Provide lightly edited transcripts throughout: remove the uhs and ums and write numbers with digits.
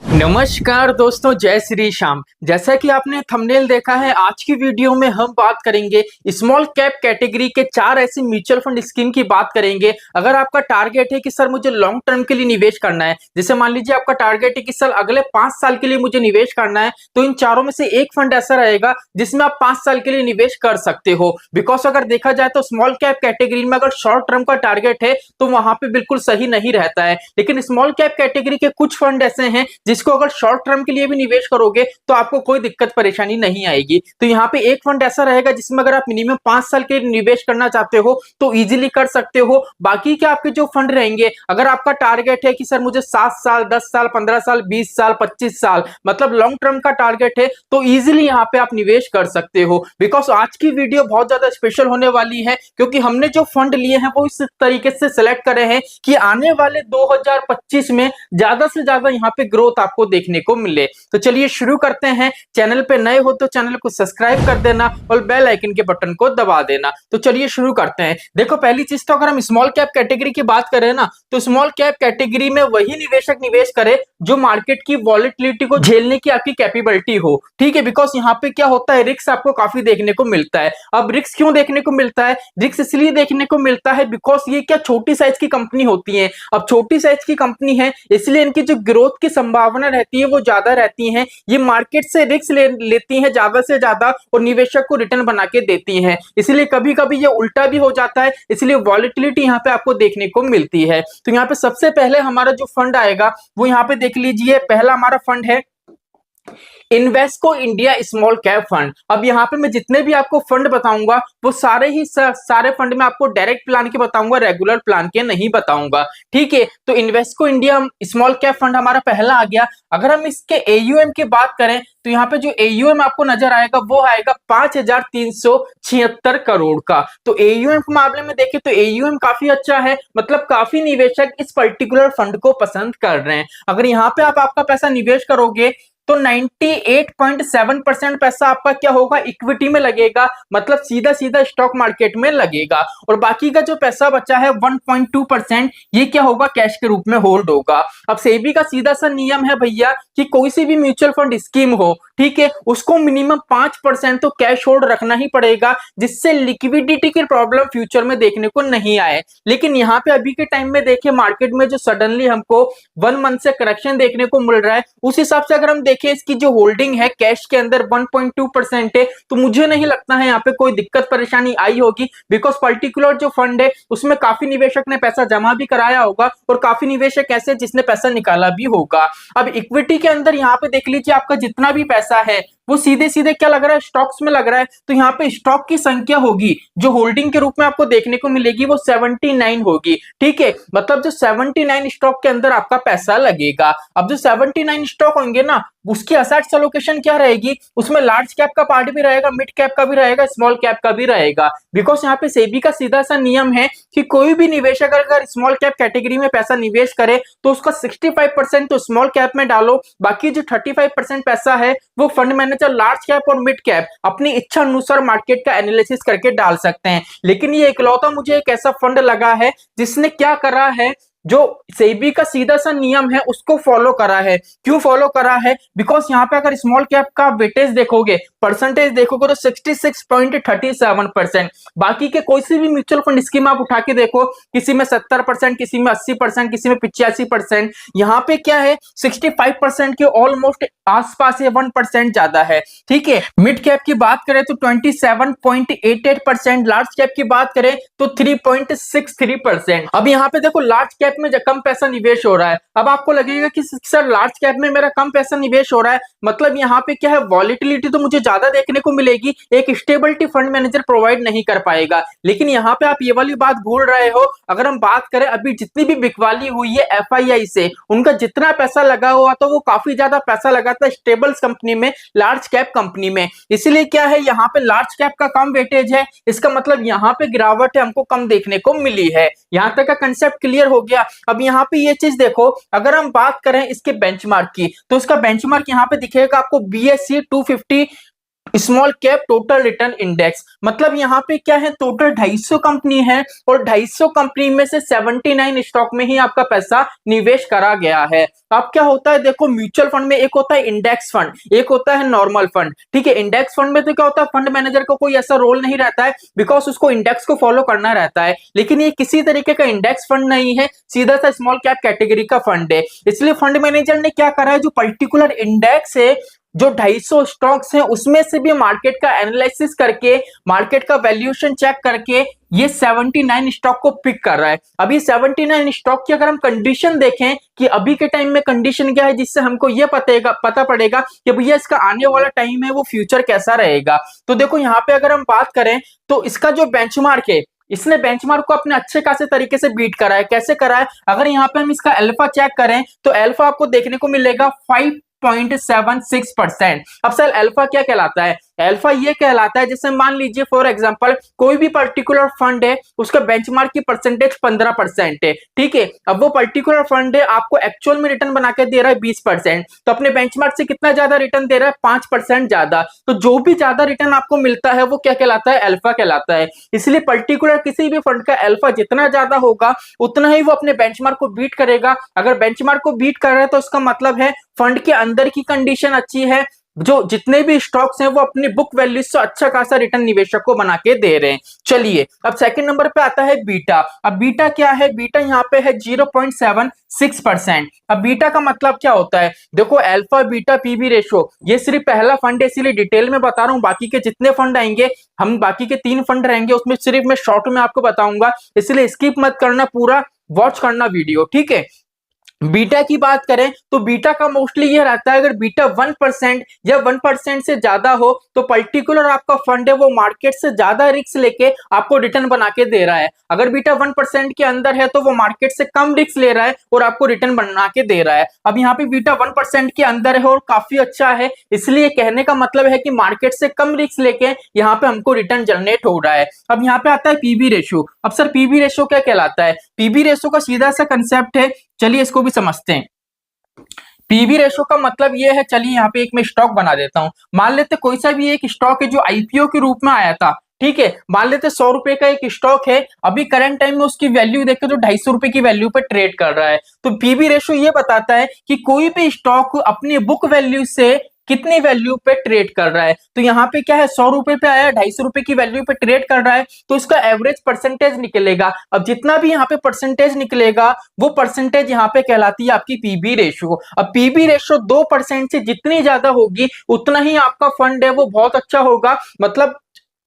नमस्कार दोस्तों, जय श्री श्याम। जैसा कि आपने थंबनेल देखा है, आज की वीडियो में हम बात करेंगे स्मॉल कैप कैटेगरी के 4 ऐसी म्यूचुअल फंड स्कीम की बात करेंगे। अगर आपका टारगेट है कि सर मुझे लॉन्ग टर्म के लिए निवेश करना है, जैसे मान लीजिए आपका टारगेट है कि सर अगले 5 साल के लिए मुझे निवेश करना है, तो इन चारों में से एक फंड ऐसा रहेगा जिसमें आप 5 साल के लिए निवेश कर सकते हो। बिकॉज अगर देखा जाए तो स्मॉल कैप कैटेगरी में अगर शॉर्ट टर्म का टारगेट है तो वहां पे बिल्कुल सही नहीं रहता है, लेकिन स्मॉल कैप कैटेगरी के कुछ फंड ऐसे हैं जिसको अगर शॉर्ट टर्म के लिए भी निवेश करोगे तो आपको कोई दिक्कत परेशानी नहीं आएगी। तो यहाँ पे एक फंड ऐसा रहेगा जिसमें अगर आप मिनिमम 5 साल के लिए निवेश करना चाहते हो तो इजीली कर सकते हो। बाकी के आपके जो फंड रहेंगे, अगर आपका टारगेट है कि सर मुझे 7 साल, 10 साल, 15 साल, 20 साल, 25 साल, मतलब लॉन्ग टर्म का टारगेट है, तो इजीली यहाँ पे आप निवेश कर सकते हो। बिकॉज आज की वीडियो बहुत ज्यादा स्पेशल होने वाली है, क्योंकि हमने जो फंड लिए हैं वो इस तरीके से सिलेक्ट करे हैं कि आने वाले 2025 में ज्यादा से ज्यादा यहाँ पे ग्रोथ आपको देखने को मिले। तो चलिए शुरू करते हैं। चैनल पे नए हो तो चैनल को सब्सक्राइब कर देना और बेल आइकन के बटन को दबा देना। तो चलिए शुरू करते हैं। देखो, पहली चीज तो अगर हम स्मॉल कैप कैटेगरी की बात करें ना, तो स्मॉल कैप कैटेगरी में वही निवेशक निवेश करे जो मार्केट की वॉलेटिलिटी को झेलने की आपकी कैपेबिलिटी हो। ठीक है, बिकॉज यहाँ पे क्या होता है, रिस्क आपको काफी देखने को मिलता है। अब रिस्क क्यों देखने को मिलता है? रिस्क इसलिए देखने को मिलता है बिकॉज ये क्या छोटी साइज की कंपनी होती है। अब छोटी साइज की कंपनी है इसलिए इनकी जो ग्रोथ की संभावना रहती है वो ज्यादा रहती है। ये मार्केट से रिस्क लेती हैं ज्यादा से ज्यादा और निवेशक को रिटर्न बना के देती हैं। इसलिए कभी कभी ये उल्टा भी हो जाता है, इसलिए वॉलेटिलिटी यहाँ पे आपको देखने को मिलती है। तो यहाँ पे सबसे पहले हमारा जो फंड आएगा वो यहाँ पे देख लीजिए, पहला हमारा फंड है Invesco India small cap fund. अब यहाँ पे मैं जितने भी आपको फंड बताऊंगा वो सारे फंड में आपको डायरेक्ट प्लान के बताऊंगा, रेगुलर प्लान के नहीं बताऊंगा। ठीक है, तो Invesco India small cap fund हमारा पहला आ गया। अगर हम इसके एयूएम की बात करें तो यहाँ पे जो एयूएम आपको नजर आएगा वो आएगा 5,376 करोड़ का। तो एयूएम के मामले में देखें तो एयूएम काफी अच्छा है, मतलब काफी निवेशक इस पर्टिकुलर फंड को पसंद कर रहे हैं। अगर यहाँ पे आप आपका पैसा निवेश करोगे तो 98.7% पैसा आपका क्या होगा, इक्विटी में लगेगा, मतलब सीधा सीधा स्टॉक मार्केट में लगेगा। और बाकी का जो पैसा बचा है 1.2% ये क्या होगा, कैश के रूप में होल्ड होगा। अब सेबी का सीधा सा नियम है भैया कि कोई सी भी म्यूचुअल फंड स्कीम हो, ठीक है, उसको मिनिमम 5% तो कैश होल्ड रखना ही पड़ेगा, जिससे लिक्विडिटी की प्रॉब्लम फ्यूचर में देखने को नहीं आए। लेकिन यहाँ पे अभी के टाइम में देखिए मार्केट में जो सडनली हमको 1 मंथ से करेक्शन देखने को मिल रहा है, उस हिसाब से अगर हम देखिए इसकी जो होल्डिंग है कैश के अंदर 1.2% है, तो मुझे नहीं लगता है यहाँ पे कोई दिक्कत परेशानी आई होगी। बिकॉज पर्टिकुलर जो फंड है उसमें काफी निवेशक ने पैसा जमा भी कराया होगा और काफी निवेशक ऐसे जिसने पैसा निकाला भी होगा। अब इक्विटी के अंदर यहाँ पे देख लीजिए आपका जितना भी पैसा है वो सीधे सीधे क्या लग रहा है, स्टॉक्स में लग रहा है। तो यहाँ पे स्टॉक की संख्या होगी जो होल्डिंग के रूप में आपको देखने को मिलेगी वो 79 होगी। ठीक है, मतलब जो 79 स्टॉक के अंदर आपका पैसा लगेगा। अब जो 79 स्टॉक होंगे ना, उसकी असेट्स एलोकेशन क्या रहेगी, उसमें लार्ज कैप का पार्ट भी रहेगा, मिड कैप का भी रहेगा, स्मॉल कैप का भी रहेगा। बिकॉज यहाँ पे सेबी का सीधा सा नियम है कि कोई भी निवेशक अगर स्मॉल कैप कैटेगरी में पैसा निवेश करे तो उसका 65% तो स्मॉल कैप में डालो, बाकी जो 35% पैसा है वो फंड मैनेजर लार्ज कैप और मिड कैप अपनी इच्छा अनुसार मार्केट का एनालिसिस करके डाल सकते हैं। लेकिन ये इकलौता मुझे एक ऐसा फंड लगा है जिसने क्या करा है, जो सेबी का सीधा सा नियम है उसको फॉलो करा है। क्यों फॉलो करा है? बिकॉज यहाँ पे अगर स्मॉल कैप का वेटेज देखोगे, परसेंटेज देखोगे तो 66.37%। बाकी के कोई सी भी म्यूचुअल फंड स्कीम आप उठा के देखो, किसी में 70%, किसी में 80%, किसी में 85%। यहाँ पे क्या है, 65% के ऑलमोस्ट आसपास है, 1% ज्यादा है। ठीक है, मिड कैप की बात करें तो 27.88%, लार्ज कैप की बात करें तो 3.63%। अब यहाँ पे देखो लार्ज कैप में कम पैसा निवेश हो रहा है। अब आपको लगेगा कि सर लार्ज कैप में मेरा कम पैसा निवेश हो रहा है, मतलब यहाँ पे क्या है, वॉलेटिलिटी तो मुझे ज्यादा देखने को मिलेगी, एक स्टेबिलिटी फंड मैनेजर प्रोवाइड नहीं कर पाएगा। लेकिन यहाँ पे आप ये वाली बात भूल रहे हो। अगर हम बात करें अभी जितनी भी बिकवाली हुई है एफआईआई से, उनका जितना पैसा लगा हुआ तो वो काफी ज्यादा पैसा लगा था स्टेबल्स कंपनी में, लार्ज कैप कंपनी में। इसलिए क्या है, यहाँ पे लार्ज कैप का कम वेटेज है, इसका मतलब यहाँ पे गिरावट है हमको कम देखने को मिली है। यहाँ तक का कंसेप्ट क्लियर हो गया। अब यहाँ पे ये चीज देखो, अगर हम बात करें इसके बेंचमार्क की तो इसका बेंचमार्क यहाँ पे दिखेगा आपको BSE 250 small cap total return index, मतलब यहाँ पे क्या है, टोटल 250 कंपनी है और 250 कंपनी में से 79 स्टॉक में ही आपका पैसा निवेश करा गया है। अब क्या होता है, देखो म्यूचुअल फंड में एक होता है इंडेक्स फंड, एक होता है नॉर्मल फंड। ठीक है, इंडेक्स फंड में तो क्या होता है, फंड मैनेजर को कोई ऐसा रोल नहीं रहता है, बिकॉज उसको इंडेक्स को फॉलो करना रहता है। लेकिन ये किसी तरीके का इंडेक्स फंड नहीं है, सीधा सा स्मॉल कैप कैटेगरी का फंड है। इसलिए फंड मैनेजर ने क्या करा है, जो पर्टिकुलर इंडेक्स है, जो 250 स्टॉक्स हैं, उसमें से भी मार्केट का एनालिसिस करके, मार्केट का वैल्यूएशन चेक करके ये 79 स्टॉक को पिक कर रहा है। अभी 79 स्टॉक की अगर हम कंडीशन देखें कि अभी के टाइम में कंडीशन क्या है, जिससे हमको ये पता पड़ेगा कि भैया इसका आने वाला टाइम है वो फ्यूचर कैसा रहेगा। तो देखो यहाँ पे अगर हम बात करें तो इसका जो बेंचमार्क है, इसने बेंचमार्क को अपने अच्छे खासे तरीके से बीट करा है। कैसे करा है, अगर यहाँ पे हम इसका अल्फा चेक करें तो अल्फा आपको देखने को मिलेगा 5.76%। अब सर अल्फा क्या कहलाता है, अल्फा ये कहलाता है, जैसे मान लीजिए फॉर एग्जांपल कोई भी पर्टिकुलर फंड है, उसका बेंचमार्क की परसेंटेज 15% है। ठीक है, अब वो पर्टिकुलर फंड है आपको एक्चुअल में रिटर्न बना के दे रहा है 20%, तो अपने बेंचमार्क से कितना ज्यादा रिटर्न दे रहा है, 5% ज्यादा। तो जो भी ज्यादा रिटर्न आपको मिलता है वो क्या कहलाता है, अल्फा कहलाता है। इसलिए पर्टिकुलर किसी भी फंड का अल्फा जितना ज्यादा होगा उतना ही वो अपने बेंचमार्क को बीट करेगा। अगर बेंचमार्क को बीट कर रहा है तो उसका मतलब है फंड के अंदर की कंडीशन अच्छी है, जो जितने भी स्टॉक्स हैं वो अपनी बुक वैल्यू से अच्छा खासा रिटर्न निवेशक को बना के दे रहे हैं। चलिए अब सेकंड नंबर पे आता है बीटा। अब बीटा क्या है, बीटा यहाँ पे है 0.76%। अब बीटा का मतलब क्या होता है, देखो अल्फा बीटा पीबी रेशो, ये सिर्फ पहला फंड है इसलिए डिटेल में बता रहा हूँ। बाकी के जितने फंड आएंगे, हम बाकी के 3 फंड रहेंगे उसमें सिर्फ मैं शॉर्ट में आपको बताऊंगा, इसलिए स्किप मत करना, पूरा वॉच करना वीडियो। ठीक है, बीटा की बात करें तो बीटा का मोस्टली ये रहता है, अगर बीटा 1% या 1% से ज्यादा हो तो पर्टिकुलर आपका फंड है वो मार्केट से ज्यादा रिस्क लेके आपको रिटर्न बना के दे रहा है। अगर बीटा 1% के अंदर है तो वो मार्केट से कम रिस्क ले रहा है और आपको रिटर्न बना के दे रहा है। अब यहाँ पे बीटा 1% के अंदर है और काफी अच्छा है, इसलिए कहने का मतलब है कि मार्केट से कम रिस्क लेके यहाँ पे हमको रिटर्न जनरेट हो रहा है। अब यहाँ पे आता है पीबी रेशो। अब सर पीबी रेशो क्या कहलाता है, पीबी रेशो का सीधा सा कंसेप्ट है, चलिए इसको भी समझते हैं। पीवी रेशो का मतलब ये है, चलिए यहाँ पे एक मैं स्टॉक बना देता हूं। मान लेते कोई सा भी एक स्टॉक है जो आईपीओ के रूप में आया था। ठीक है, मान लेते 100 रुपए का एक स्टॉक है, अभी करंट टाइम में उसकी वैल्यू देखे तो 250 रुपए की वैल्यू पे ट्रेड कर रहा है। तो पीवी रेशो ये बताता है कि कोई भी स्टॉक अपनी बुक वैल्यू से कितनी वैल्यू पे ट्रेड कर रहा है। तो यहाँ पे क्या है, 100 रुपए पे आया, 250 रुपए की वैल्यू पे ट्रेड कर रहा है, तो इसका एवरेज परसेंटेज निकलेगा। अब जितना भी यहाँ पे परसेंटेज निकलेगा वो परसेंटेज यहाँ पे कहलाती है आपकी पीबी रेशो। अब पीबी रेशो 2% से जितनी ज्यादा होगी उतना ही आपका फंड है वो बहुत अच्छा होगा, मतलब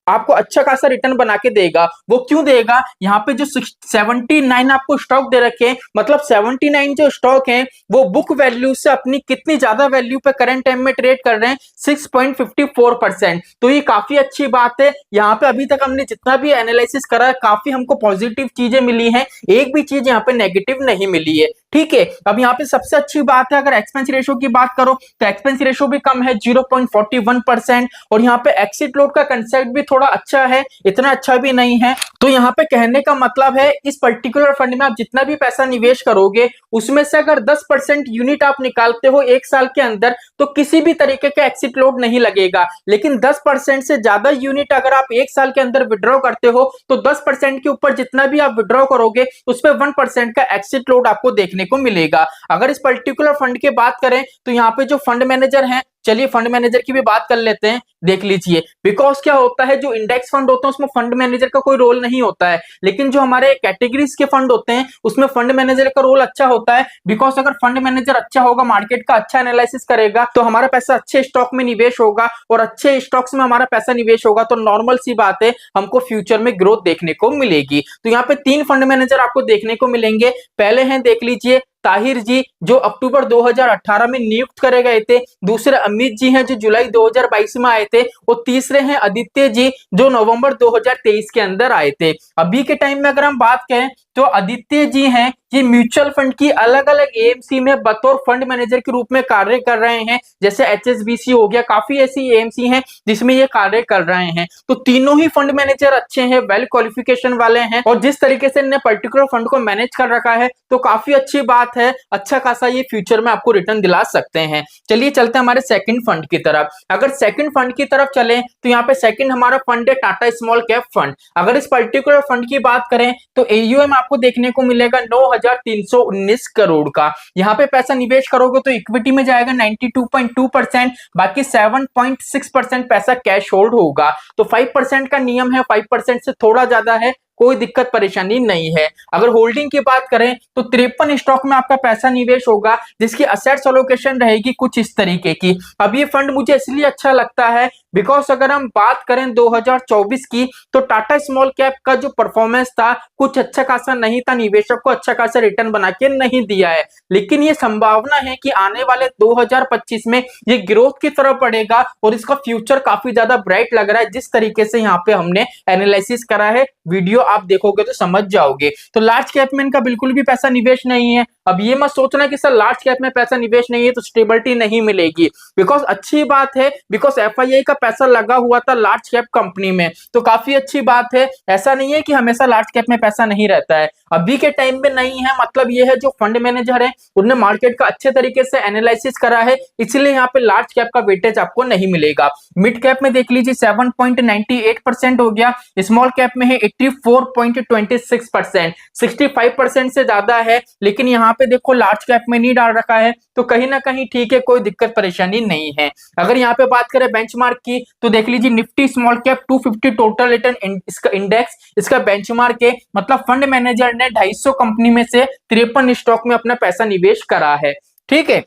आपको अच्छा खासा रिटर्न बना के देगा। वो क्यों देगा, यहाँ पे जो 79 आपको स्टॉक दे रखे हैं, मतलब 79 जो स्टॉक हैं वो बुक वैल्यू से अपनी कितनी ज्यादा वैल्यू पे करंट टाइम में ट्रेड कर रहे हैं, 6.54%। तो ये काफी अच्छी बात है। यहाँ पे अभी तक हमने जितना भी एनालिसिस करा है काफी हमको पॉजिटिव चीजें मिली हैं, एक भी चीज यहाँ पे नेगेटिव नहीं मिली है। ठीक है, अब यहाँ पे सबसे अच्छी बात है, अगर एक्सपेंस रेशो की बात करो तो एक्सपेंस रेशो भी कम है 0.41%, और यहाँ पे एक्सिट लोड का कंसेप्ट भी थोड़ा अच्छा है, इतना अच्छा भी नहीं है। तो यहाँ पे कहने का मतलब है इस पर्टिकुलर फंड में आप जितना भी पैसा निवेश करोगे उसमें से अगर 10% यूनिट आप निकालते हो एक साल के अंदर तो किसी भी तरीके का एक्सिट लोड नहीं लगेगा। लेकिन 10% से ज्यादा यूनिट अगर आप एक साल के अंदर विड्रॉ करते हो तो 10% के ऊपर जितना भी आप विड्रॉ करोगे उस पर 1% का एक्सिट लोड आपको देखने को मिलेगा। अगर इस पर्टिकुलर फंड की बात करें तो यहाँ पे जो फंड मैनेजर हैं, चलिए फंड मैनेजर की भी बात कर लेते हैं, देख लीजिए। बिकॉज क्या होता है, जो इंडेक्स फंड होते हैं उसमें फंड मैनेजर का कोई रोल नहीं होता है, लेकिन जो हमारे कैटेगरीज के फंड होते हैं उसमें फंड मैनेजर का रोल अच्छा होता है। बिकॉज अगर फंड मैनेजर अच्छा होगा, मार्केट का अच्छा एनालिसिस करेगा तो हमारा पैसा अच्छे स्टॉक में निवेश होगा, और अच्छे स्टॉक्स में हमारा पैसा निवेश होगा तो नॉर्मल सी बात है हमको फ्यूचर में ग्रोथ देखने को मिलेगी। तो यहाँ पे 3 फंड मैनेजर आपको देखने को मिलेंगे। पहले हैं देख लीजिए ताहिर जी, जो अक्टूबर 2018 में नियुक्त करे गए थे। दूसरे अमित जी हैं जो जुलाई 2022 में आए थे, और तीसरे हैं आदित्य जी जो नवंबर 2023 के अंदर आए थे। अभी के टाइम में अगर हम बात करें तो आदित्य जी हैं, ये म्यूचुअल फंड की अलग अलग एएमसी में बतौर फंड मैनेजर के रूप में कार्य कर रहे हैं। जैसे एचएसबीसी हो गया, काफी ऐसी एएमसी हैं जिसमें ये कार्य कर रहे हैं। तो तीनों ही फंड मैनेजर अच्छे हैं, वेल क्वालिफिकेशन वाले हैं, और जिस तरीके से इन्होंने पर्टिकुलर फंड को मैनेज कर रखा है तो काफी अच्छी बात है। अच्छा खासा ये फ्यूचर में आपको रिटर्न दिला सकते हैं। चलिए चलते हैं हमारे सेकंड फंड की तरफ। अगर सेकंड फंड की तरफ चलें तो यहाँ पे सेकंड हमारा फंड है टाटा स्मॉल कैप फंड। अगर इस पर्टिकुलर फंड की बात करें तो एयूएम आपको देखने को मिलेगा 9,319 करोड़ का। यहाँ पे पैसा निवेश करोगे तो इक्विटी में जाएगा 92.2%, बाकी 7.6% पैसा कैश होल्ड होगा। तो 5% का नियम है, 5% से थोड़ा ज्यादा है, कोई दिक्कत परेशानी नहीं है। अगर होल्डिंग की बात करें तो 53 स्टॉक में आपका पैसा निवेश होगा, जिसकी असेट्स एलोकेशन रहेगी कुछ इस तरीके की। अब ये फंड मुझे इसलिए अच्छा लगता है बिकॉज अगर हम बात करें 2024 की तो टाटा स्मॉल कैप का जो परफॉर्मेंस था कुछ अच्छा खासा नहीं था, निवेशक को अच्छा खासा रिटर्न बना के नहीं दिया है। लेकिन ये संभावना है कि आने वाले 2025 में ये ग्रोथ की तरफ बढ़ेगा और इसका फ्यूचर काफी ज्यादा ब्राइट लग रहा है। जिस तरीके से यहाँ पे हमने एनालिसिस करा है, वीडियो आप देखोगे तो समझ जाओगे। तो लार्ज कैप में इनका बिल्कुल भी पैसा निवेश नहीं है। अब ये मत सोचना कि सर लार्ज कैप में पैसा निवेश नहीं है तो स्टेबिलिटी नहीं मिलेगी, बिकॉज अच्छी बात है, बिकॉज एफआईआई का पैसा लगा हुआ था लार्ज कैप कंपनी में, तो काफी अच्छी बात है। ऐसा नहीं है कि हमेशा लार्ज कैप में पैसा नहीं रहता है, अभी के टाइम में नहीं है। मतलब ये है जो फंड मैनेजर है उन्होंने मार्केट का अच्छे तरीके से एनालिसिस करा है, इसलिए यहाँ पे लार्ज कैप का वेटेज आपको नहीं मिलेगा। मिड कैप में देख लीजिए 7.98% हो गया, स्मॉल कैप में है 84.26%, 65% से ज्यादा है। लेकिन यहाँ पे देखो लार्ज कैप में नहीं डाल रखा है, तो कहीं ना कहीं ठीक है, कोई दिक्कत परेशानी नहीं है। अगर यहाँ पे बात करें बेंचमार्क की तो देख लीजिए Nifty small cap 250 total return इसका इंडेक्स, इसका बेंचमार्क है। मतलब फंड मैनेजर ने 250 कंपनी में से 53 स्टॉक में अपना पैसा निवेश करा है। ठीक है,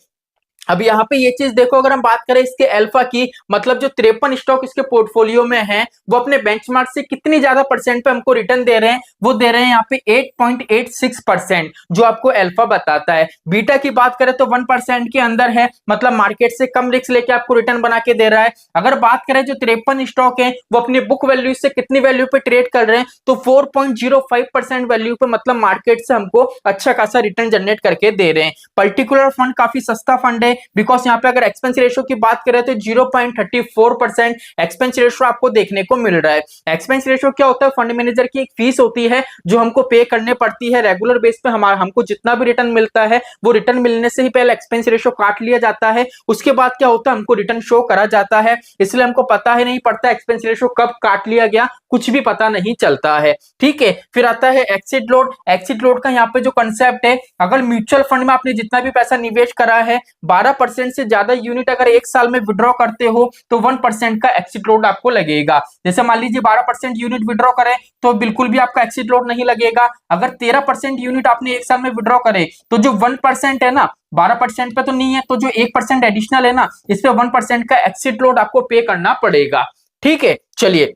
अब यहाँ पे ये चीज देखो, अगर हम बात करें इसके अल्फा की, मतलब जो 53 स्टॉक इसके पोर्टफोलियो में हैं वो अपने बेंचमार्क से कितनी ज्यादा परसेंट पे हमको रिटर्न दे रहे हैं, वो दे रहे हैं यहाँ पे 8.86%, जो आपको अल्फा बताता है। बीटा की बात करें तो 1% के अंदर है, मतलब मार्केट से कम रिस्क लेके आपको रिटर्न बना के दे रहा है। अगर बात करें जो 53 स्टॉक है वो अपनी बुक वैल्यू से कितनी वैल्यू पे ट्रेड कर रहे हैं, तो 4.05% वैल्यू पे, मतलब मार्केट से हमको अच्छा खासा रिटर्न जनरेट करके दे रहे हैं। पर्टिकुलर फंड काफी सस्ता फंड है, बिकॉज यहाँ पे अगर एक्सपेंस रेशियो की बात करें तो 0.34% एक्सपेंस रेशियो आपको देखने को मिल रहा है। एक्सपेंस रेशियो क्या होता है, फंड मैनेजर की एक फीस होती है जो हमको पे करने पड़ती है रेगुलर बेस पे। हमारा हमको जितना भी रिटर्न मिलता है वो रिटर्न मिलने से ही पहले एक्सपेंस रेशियो काट लिया जाता है, उसके बाद क्या होता है हमको रिटर्न शो करा जाता है, इसलिए हमको पता ही नहीं पड़ता एक्सपेंस रेशियो कब काट लिया गया, कुछ भी पता नहीं चलता है। ठीक है, फिर आता है एक्सिट लोड। एक्सिट लोड का यहाँ पे जो कंसेप्ट है, अगर म्यूचुअल फंड में आपने जितना भी पैसा निवेश करा है 12% से ज्यादा यूनिट अगर एक साल में विड्रॉ करते हो तो 1% का एक्सिट लोड आपको लगेगा। जैसे मान लीजिए 12% यूनिट विड्रॉ करें तो बिल्कुल भी आपका एक्सिट लोड नहीं लगेगा। अगर 13% यूनिट आपने एक साल में विड्रॉ करे तो जो 1% है ना, 12% पे तो नहीं है, तो जो 1% एडिशनल है ना, इस पे 1% का एक्सिट लोड आपको पे करना पड़ेगा। ठीक है, चलिए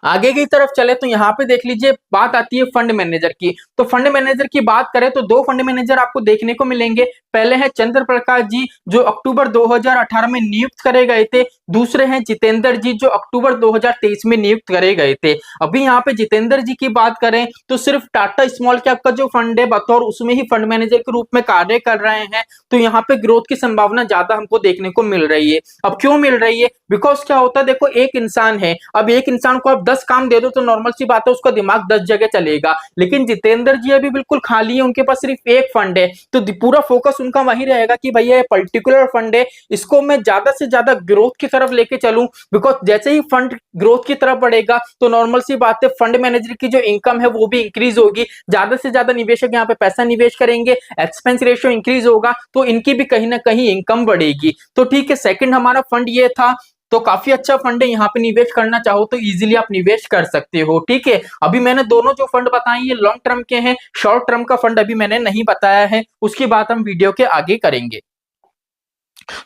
आगे की तरफ चले तो यहाँ पे देख लीजिए बात आती है फंड मैनेजर की। तो फंड मैनेजर की बात करें तो दो फंड मैनेजर आपको देखने को मिलेंगे। पहले हैं चंद्र प्रकाश जी जो अक्टूबर 2018 में नियुक्त करे गए थे, दूसरे हैं जितेंद्र जी जो अक्टूबर 2023 में नियुक्त करे गए थे। अभी यहाँ पे जितेंद्र जी की बात करें तो सिर्फ टाटा स्मॉल कैप का जो फंड है बतौर उसमें ही फंड मैनेजर के रूप में कार्य कर रहे हैं, तो यहाँ पे ग्रोथ की संभावना ज्यादा हमको देखने को मिल रही है। अब क्यों मिल रही है, बिकॉज क्या होता है देखो, एक इंसान है, अब एक इंसान को आप 10 काम दे दो तो नॉर्मल सी बात है उसका दिमाग 10 जगह चलेगा। लेकिन जितेंद्र जी अभी बिल्कुल खाली है, उनके पास सिर्फ एक फंड है, तो पूरा फोकस उनका वही रहेगा कि भैया ये पर्टिकुलर फंड है, इसको मैं ज्यादा से ज्यादा ग्रोथ की तरफ लेके चलूं। बिकॉज जैसे ही फंड ग्रोथ की तरफ बढ़ेगा तो नॉर्मल सी बात है फंड मैनेजर की जो इनकम है वो भी इंक्रीज होगी, ज्यादा से ज्यादा निवेशक यहाँ पे पैसा निवेश करेंगे, एक्सपेंस रेशियो इंक्रीज होगा, तो इनकी भी कहीं ना कहीं इनकम बढ़ेगी। तो ठीक है, सेकंड हमारा फंड ये था, तो काफी अच्छा फंड है, यहाँ पे निवेश करना चाहो तो इजीली आप निवेश कर सकते हो। ठीक है, अभी मैंने दोनों जो फंड बताए ये लॉन्ग टर्म के हैं, शॉर्ट टर्म का फंड अभी मैंने नहीं बताया है, उसकी बात हम वीडियो के आगे करेंगे।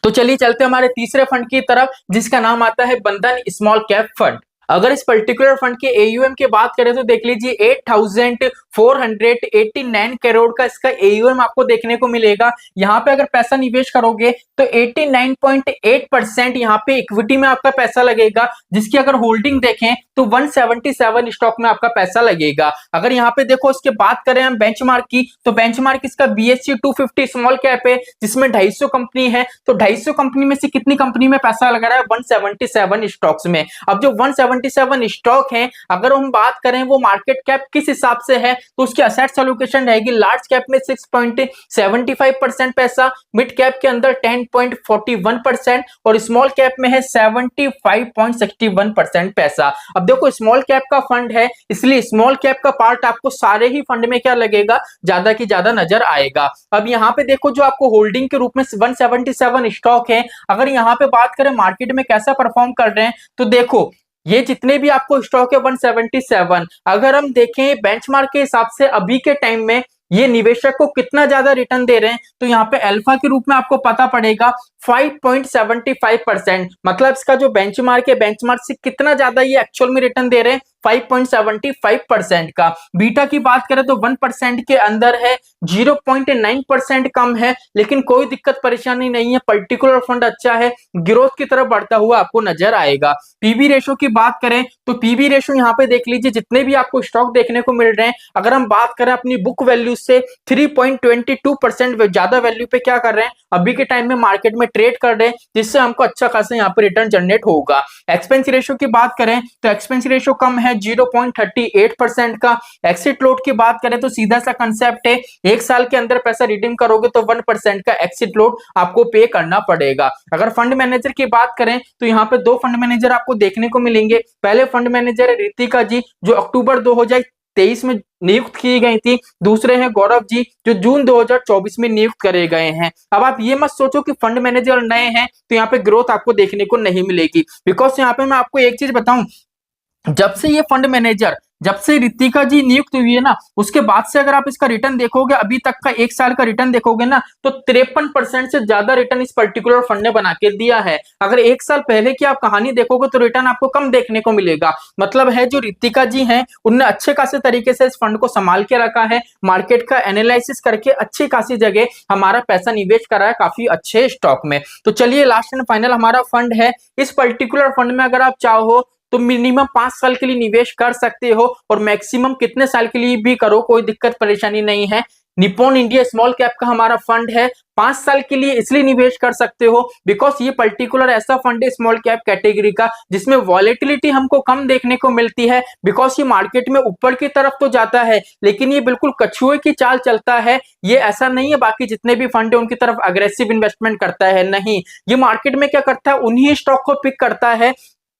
तो चलिए चलते हमारे तीसरे फंड की तरफ जिसका नाम आता है बंधन स्मॉल कैप फंड। अगर इस पर्टिकुलर फंड के एयूएम की बात करें तो देख लीजिए 8489 करोड़ का इसका एयूएम आपको देखने को मिलेगा। यहाँ पे अगर पैसा निवेश करोगे तो 89.8% यहाँ पे इक्विटी में आपका पैसा लगेगा, जिसकी अगर होल्डिंग देखें तो 177 स्टॉक में आपका पैसा लगेगा। अगर यहाँ पे देखो इसके बात करें हम बेंचमार्क की, तो बेंचमार्क इसका BSE 250 स्मॉल कैप है, जिसमें 250 कंपनी है। तो 250 कंपनी में से कितनी कंपनी में पैसा लगा रहा है? 177 स्टॉक्स में। अब जो 177 स्टॉक हैं, अगर हम बात करें वो मार्केट कैप किस हिसाब से है, तो उसकी असेट्स एलोकेशन रहेगी लार्ज कैप में 6.75% पैसा, मिड कैप के अंदर 10.41% और स्मॉल कैप में है 75.61% पैसा। अब देखो स्मॉल कैप का फंड है, इसलिए स्मॉल कैप का पार्ट आपको सारे ही फंड में क्या लगेगा? ज्यादा की ज्यादा नजर आएगा। अब यहाँ पे देखो जो आपको होल्डिंग के रूप में 177 स्टॉक है, अगर यहाँ पे बात करें मार्केट में कैसा परफॉर्म कर रहे हैं, तो देखो ये जितने भी आपको स्टॉक है 177, अगर हम देखें बेंचमार्क के हिसाब से अभी के टाइम में ये निवेशक को कितना ज्यादा रिटर्न दे रहे हैं, तो यहाँ पे अल्फा के रूप में आपको पता पड़ेगा 5.75%। मतलब इसका जो बेंचमार्क है, बेंचमार्क से कितना ज्यादा ये एक्चुअल में रिटर्न दे रहे हैं, 5.75% का। बीटा की बात करें तो 1% के अंदर है, 0.9% कम है, लेकिन कोई दिक्कत परेशानी नहीं है, पर्टिकुलर फंड अच्छा है, ग्रोथ की तरफ बढ़ता हुआ आपको नजर आएगा। पीबी रेशो की बात करें तो पीबी रेशो यहाँ पे देख लीजिए जितने भी आपको स्टॉक देखने को मिल रहे हैं, अगर हम बात करें अपनी बुक वैल्यू से 3.22% ज्यादा वैल्यू पे क्या कर रहे हैं, अभी के टाइम में मार्केट में ट्रेड कर रहे हैं, जिससे हमको अच्छा खासा यहाँ पे रिटर्न जनरेट होगा। एक्सपेंस रेशो की बात करें तो एक्सपेंस रेशो कम है 0.38% का। एक्सिट फ्लोट की बात करें तो सीधा सा कंसेप्ट है, एक साल के अंदर पैसा रिडीम करोगे तो 1% का एक्सिट फ्लोट आपको पे करना पड़ेगा। अगर फंड मैनेजर की बात करें तो यहाँ पे दो फंड मैनेजर आपको देखने को मिलेंगे। पहले फंड मैनेजर है रितिका जी, जो अक्टूबर 2023 में नियुक्त की गई थी। दूसरे हैं गौरव जी, जो जून 2024 में नियुक्त करे गए हैं। अब आप ये मत सोचो कि फंड मैनेजर नए हैं तो यहाँ पे ग्रोथ आपको देखने को नहीं मिलेगी, बिकॉज यहाँ पे मैं आपको एक चीज बताऊं, जब से ये फंड मैनेजर, जब से रितिका जी नियुक्त हुई है ना, उसके बाद से अगर आप इसका रिटर्न देखोगे, अभी तक का एक साल का रिटर्न देखोगे ना, तो 53% से ज्यादा रिटर्न इस पर्टिकुलर फंड ने बना के दिया है। अगर एक साल पहले की आप कहानी देखोगे तो रिटर्न आपको कम देखने को मिलेगा। मतलब है जो रितिका जी हैं उनने अच्छे खासे तरीके से इस फंड को संभाल के रखा है, मार्केट का एनालिसिस करके अच्छी खासी जगह हमारा पैसा निवेश करा है काफी अच्छे स्टॉक में। तो चलिए लास्ट एंड फाइनल हमारा फंड है, इस पर्टिकुलर फंड में अगर आप चाहो तो मिनिमम 5 साल के लिए निवेश कर सकते हो, और मैक्सिमम कितने साल के लिए भी करो, कोई दिक्कत परेशानी नहीं है। निप्पॉन इंडिया स्मॉल कैप का हमारा फंड है, 5 साल के लिए इसलिए निवेश कर सकते हो बिकॉज ये पर्टिकुलर ऐसा फंड है स्मॉल कैप कैटेगरी का जिसमें वॉलेटिलिटी हमको कम देखने को मिलती है, बिकॉज ये मार्केट में ऊपर की तरफ तो जाता है लेकिन ये बिल्कुल कछुए की चाल चलता है। ये ऐसा नहीं है बाकी जितने भी फंड है उनकी तरफ अग्रेसिव इन्वेस्टमेंट करता है, नहीं, ये मार्केट में क्या करता है, उन्हीं स्टॉक को पिक करता है,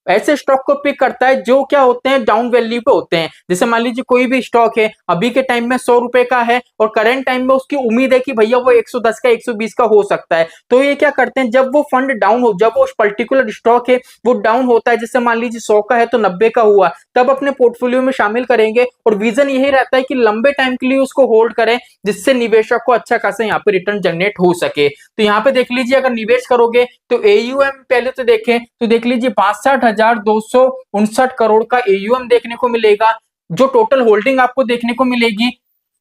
ऐसे स्टॉक को पिक करता है जो क्या होते हैं, डाउन वैल्यू पे होते हैं। जैसे मान लीजिए कोई भी स्टॉक है अभी के टाइम में 100 रुपए का है और करंट टाइम में उसकी उम्मीद है कि भैया वो 110 का 120 का हो सकता है, तो ये क्या करते हैं, जब वो फंड डाउन हो, जब वो पर्टिकुलर स्टॉक है वो डाउन होता है, जैसे मान लीजिए 100 का है तो 90 का हुआ, तब अपने पोर्टफोलियो में शामिल करेंगे, और विजन यही रहता है कि लंबे टाइम के लिए उसको होल्ड करें, जिससे निवेशक को अच्छा खासा यहाँ पे रिटर्न जनरेट हो सके। तो यहाँ पे देख लीजिए अगर निवेश करोगे तो एयूएम पहले तो देखें तो देख लीजिए 62,259 करोड़ का एयूएम देखने को मिलेगा। जो टोटल होल्डिंग आपको देखने को मिलेगी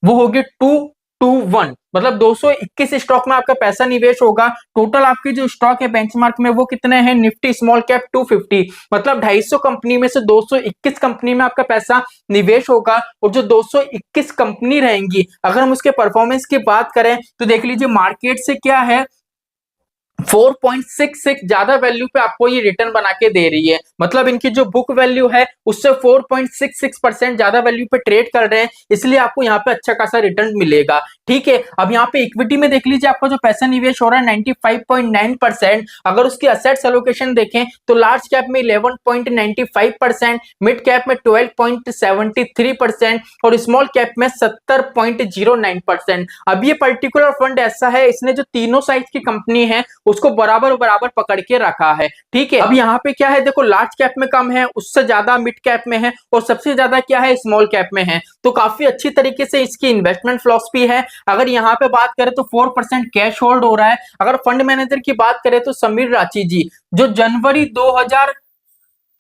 वो होगी 221, मतलब 221 स्टॉक में आपका पैसा निवेश होगा। टोटल आपकी जो स्टॉक है बेंचमार्क में वो कितने हैं, निफ्टी स्मॉल कैप 250, मतलब 250 कंपनी में से 221 कंपनी में आपका पैसा निवेश होगा। और जो 221 कंपनी रहेंगी, अगर हम उसके परफॉर्मेंस की बात करें तो देख लीजिए मार्केट से क्या है, 4.66 ज्यादा वैल्यू पे आपको ये रिटर्न बना के दे रही है। मतलब इनकी जो बुक वैल्यू है उससे 4.66% ज्यादा वैल्यू पे ट्रेड कर रहे हैं, इसलिए आपको यहाँ पे अच्छा खासा रिटर्न मिलेगा। ठीक है, अब यहाँ पे इक्विटी में देख लीजिए आपका जो पैसा निवेश हो रहा है 95.9%। अगर उसकी असेट्स एलोकेशन देखें तो लार्ज कैप में 11.95%, मिड कैप में 12.73% और स्मॉल कैप में 70.09%। अब ये पर्टिकुलर फंड ऐसा है, इसने जो तीनों साइज की कंपनी है उसको बराबर बराबर पकड़ के रखा है। ठीक है, अब यहाँ पे क्या है, देखो लार्ज कैप में कम है, उससे ज्यादा मिड कैप में है, और सबसे ज्यादा क्या है, स्मॉल कैप में है। तो काफी अच्छी तरीके से इसकी इन्वेस्टमेंट फिलॉसफी है। अगर यहाँ पे बात करें तो 4% कैश होल्ड हो रहा है। अगर फंड मैनेजर की बात करें तो समीर राची जी, जो जनवरी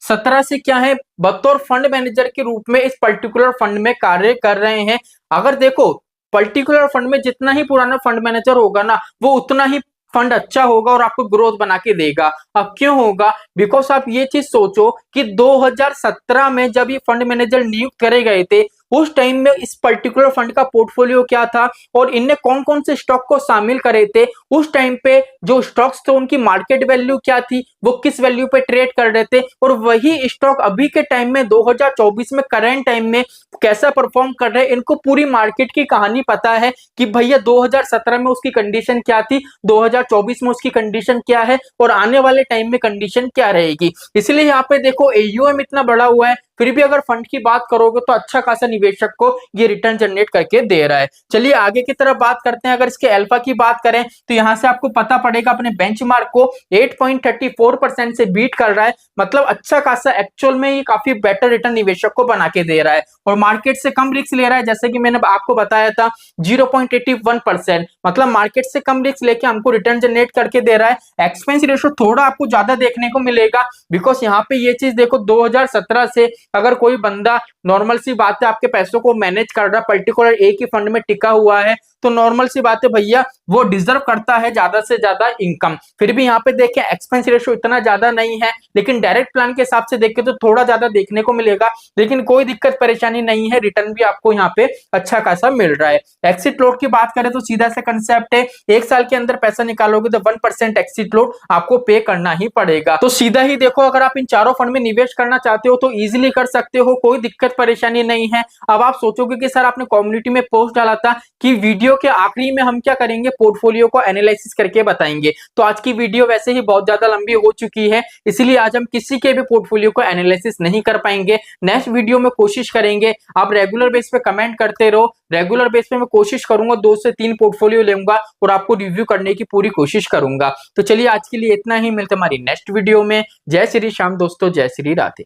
2017 से क्या है बतौर फंड मैनेजर के रूप में इस पर्टिकुलर फंड में कार्य कर रहे हैं। अगर देखो पर्टिकुलर फंड में जितना ही पुराना फंड मैनेजर होगा ना, वो उतना ही फंड अच्छा होगा और आपको ग्रोथ बना के देगा। अब क्यों होगा? बिकॉज आप ये चीज सोचो कि 2017 में जब ये फंड मैनेजर नियुक्त करे गए थे, उस टाइम में इस पर्टिकुलर फंड का पोर्टफोलियो क्या था और इनने कौन कौन से स्टॉक को शामिल करे थे। उस टाइम पे जो स्टॉक्स थे उनकी मार्केट वैल्यू क्या थी, वो किस वैल्यू पे ट्रेड कर रहे थे, और वही स्टॉक अभी के टाइम में 2024 में करंट टाइम में कैसा परफॉर्म कर रहे हैं, इनको पूरी मार्केट की कहानी पता है कि भैया 2017 में उसकी कंडीशन क्या थी, 2024 में उसकी कंडीशन क्या है और आने वाले टाइम में कंडीशन क्या रहेगी। इसलिए यहाँ पे देखो एयूएम इतना बड़ा हुआ है, फिर भी अगर फंड की बात करोगे तो अच्छा खासा निवेशक को ये रिटर्न जनरेट करके दे रहा है। चलिए आगे की तरफ बात करते हैं। अगर इसके अल्फा की बात करें तो यहाँ से आपको पता पड़ेगा अपने बेंचमार्क को 8.34% से बीट कर रहा है, मतलब अच्छा खासा एक्चुअल में ये काफी बेटर रिटर्न निवेशक को बना के दे रहा है और मार्केट से कम रिस्क ले रहा है। जैसे कि मैंने आपको बताया था 0.81%, मतलब मार्केट से कम रिस्क लेके हमको रिटर्न जनरेट करके दे रहा है। एक्सपेंस रेशियो थोड़ा आपको ज्यादा देखने को मिलेगा, बिकॉज यहाँ पे ये चीज देखो 2017 से अगर कोई बंदा नॉर्मल सी बात है आपके पैसों को मैनेज कर रहा है, पर्टिकुलर एक ही फंड में टिका हुआ है, तो नॉर्मल सी बात है भैया वो डिजर्व करता है ज्यादा से ज्यादा इनकम। फिर भी यहाँ पे देखें एक्सपेंस रेशियो इतना ज्यादा नहीं है, लेकिन डायरेक्ट प्लान के हिसाब से देखें तो थोड़ा ज्यादा देखने को मिलेगा, लेकिन कोई दिक्कत परेशानी नहीं है, रिटर्न भी आपको यहाँ पे अच्छा खासा मिल रहा है। एक्सिट लोड की बात करें तो सीधा सा कंसेप्ट है, एक साल के अंदर पैसा निकालोगे तो 1% एक्सिट लोड आपको पे करना ही पड़ेगा। तो सीधा ही देखो अगर आप इन चारों फंड में निवेश करना चाहते हो तो इजीली कर सकते हो, कोई दिक्कत परेशानी नहीं है। अब आप सोचोगे कि सर आपने कम्युनिटी में पोस्ट डाला था कि वीडियो के आखिरी में हम क्या करेंगे, पोर्टफोलियो को एनालिसिस करके बताएंगे। तो आज की वीडियो वैसे ही बहुत ज्यादा लंबी हो चुकी है, इसलिए आज हम किसी के भी पोर्टफोलियो को एनालिसिस नहीं कर पाएंगे। नेक्स्ट वीडियो में कोशिश करेंगे, आप रेगुलर बेस पे कमेंट करते रहो, रेगुलर बेस पे मैं कोशिश करूंगा 2 से 3 पोर्टफोलियो लूंगा और आपको रिव्यू करने की पूरी कोशिश करूंगा। तो चलिए आज के लिए इतना ही, मिलते हमारी नेक्स्ट वीडियो में। जय श्री श्याम दोस्तों, जय श्री राधे।